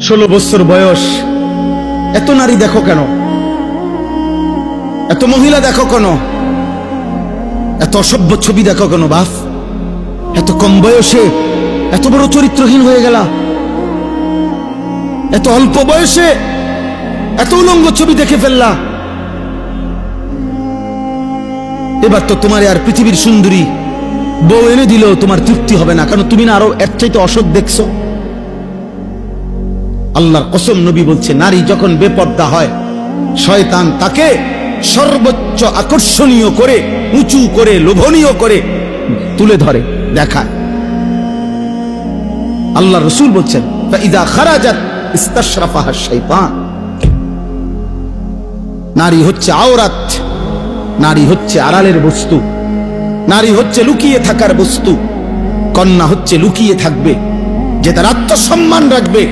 16 বছর বয়স, এত নারী দেখো কেন? এত মহিলা দেখো কেন? এত অসভ্য ছবি দেখো কেন বাপ? এত কম বয়সে এত বড় চরিত্রহীন হয়ে গেলা? এত অল্প বয়সে এত উলঙ্গ ছবি দেখে ফেললা? এবার তো তোমার আর পৃথিবীর সুন্দরী বউ এনে দিলেও তোমার তৃপ্তি হবে না, কারণ তুমি না আরো এর চাইতে অসৎ দেখছো। আল্লাহর কসম, নবী বলছে, নারী যখন বেপর্দা হয় শয়তান তাকে সর্বোচ্চ আকর্ষণীয় করে, উঁচু করে, লোভনীয় করে তুলে ধরে, দেখায়। আল্লাহ রাসূল বলছেন, ফাইদা খারাজাত ইস্তাশরাফাহা শাইতান। নারী হচ্ছে আওরাত, নারী হচ্ছে আড়ালের বস্তু, নারী হচ্ছে লুকিয়ে থাকার বস্তু। কন্যা হচ্ছে লুকিয়ে থাকবে, যে তার আত্মসম্মান রাখবে,